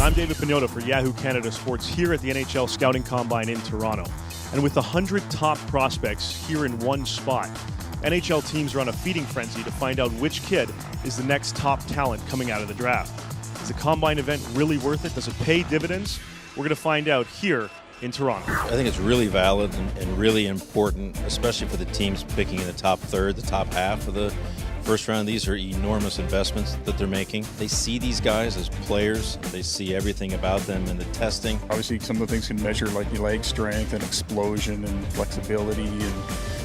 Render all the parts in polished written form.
I'm David Pagnotta for Yahoo Canada Sports here at the NHL Scouting Combine in Toronto. And with 100 top prospects here in one spot, NHL teams are on a feeding frenzy to find out which kid is the next top talent coming out of the draft. Is the Combine event really worth it? Does it pay dividends? We're going to find out here in Toronto. I think it's really valid and really important, especially for the teams picking in the top third, the top half of the first round. These are enormous investments that they're making. They see these guys as players. They see everything about them in the testing. Obviously, some of the things can measure like your leg strength and explosion and flexibility. And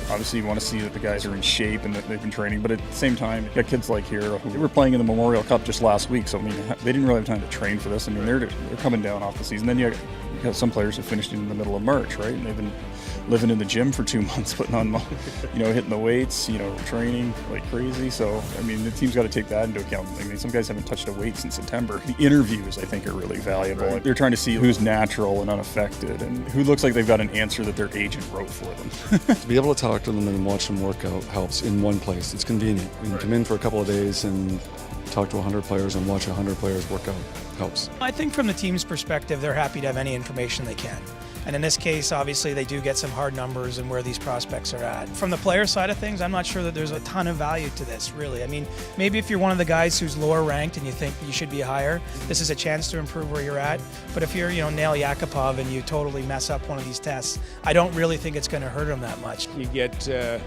obviously, you want to see that the guys are in shape and that they've been training. But at the same time, you got kids like here who were playing in the Memorial Cup just last week. So, I mean, they didn't really have time to train for this. I mean, they're coming down off the season. Then you got some players who finished in the middle of March, right? And they've been living in the gym for 2 months, putting on, hitting the weights, training like crazy. So, I mean, the team's got to take that into account. I mean, some guys haven't touched a weight since September. The interviews, I think, are really valuable. Right. They're trying to see who's natural and unaffected and who looks like they've got an answer that their agent wrote for them. To be able to talk to them and watch them work out helps in one place. It's convenient. You can come in for a couple of days and talk to 100 players and watch 100 players work out. Helps. I think from the team's perspective, they're happy to have any information they can. And in this case, obviously, they do get some hard numbers and where these prospects are at. From the player side of things, I'm not sure that there's a ton of value to this, really. I mean, maybe if you're one of the guys who's lower ranked and you think you should be higher, this is a chance to improve where you're at. But if you're, Nail Yakupov and you totally mess up one of these tests, I don't really think it's going to hurt them that much. You get a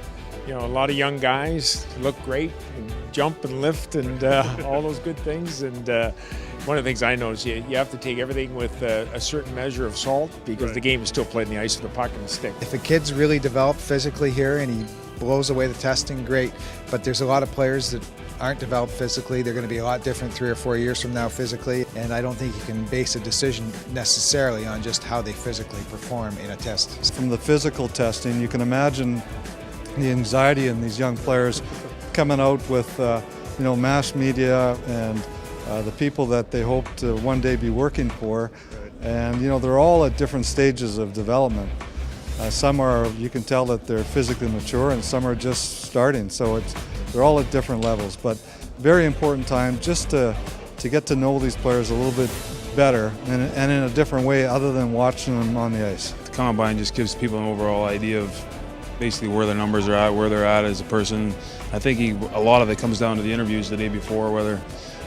lot of young guys look great, and jump and lift and all those good things. And one of the things I noticed, you have to take everything with a certain measure of salt because the game is still played in the ice with the puck and the stick. If a kid's really developed physically here and he blows away the testing, great. But there's a lot of players that aren't developed physically. They're going to be a lot different 3 or 4 years from now physically. And I don't think you can base a decision necessarily on just how they physically perform in a test. From the physical testing, you can imagine the anxiety in these young players coming out with mass media and the people that they hope to one day be working for. And they're all at different stages of development. Some are, you can tell that they're physically mature, and some are just starting. So they're all at different levels. But very important time just to get to know these players a little bit better and in a different way other than watching them on the ice. The Combine just gives people an overall idea of basically where their numbers are at, where they're at as a person. I think a lot of it comes down to the interviews the day before, whether,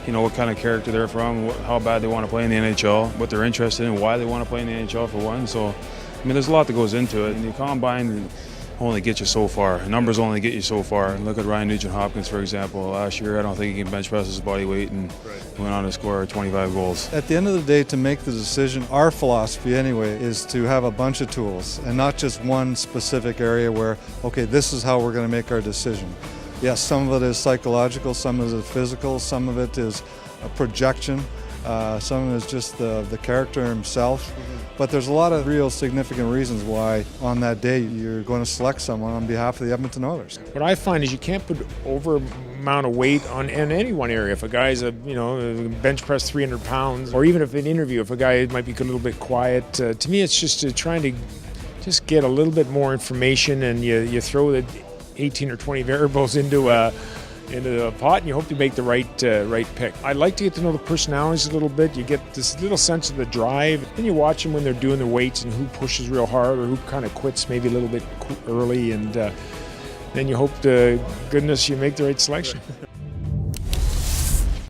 what kind of character they're from, how bad they want to play in the NHL, what they're interested in, why they want to play in the NHL for one. So, I mean, there's a lot that goes into it. And the Combine only gets you so far. Numbers only get you so far. Look at Ryan Nugent-Hopkins, for example. Last year, I don't think he can bench press his body weight and went on to score 25 goals. At the end of the day, to make the decision, our philosophy anyway, is to have a bunch of tools and not just one specific area where, okay, this is how we're going to make our decision. Yes, some of it is psychological, some of it is physical, some of it is a projection, some of it is just the character himself. But there's a lot of real significant reasons why on that day you're going to select someone on behalf of the Edmonton Oilers. What I find is you can't put over amount of weight in any one area. If a guy's bench press 300 pounds, or even if an interview, if a guy might be a little bit quiet, to me it's just trying to just get a little bit more information, and you throw the 18 or 20 variables into the pot, and you hope to make the right pick. I like to get to know the personalities a little bit. You get this little sense of the drive. Then you watch them when they're doing their weights and who pushes real hard or who kind of quits maybe a little bit early, and then you hope to goodness you make the right selection.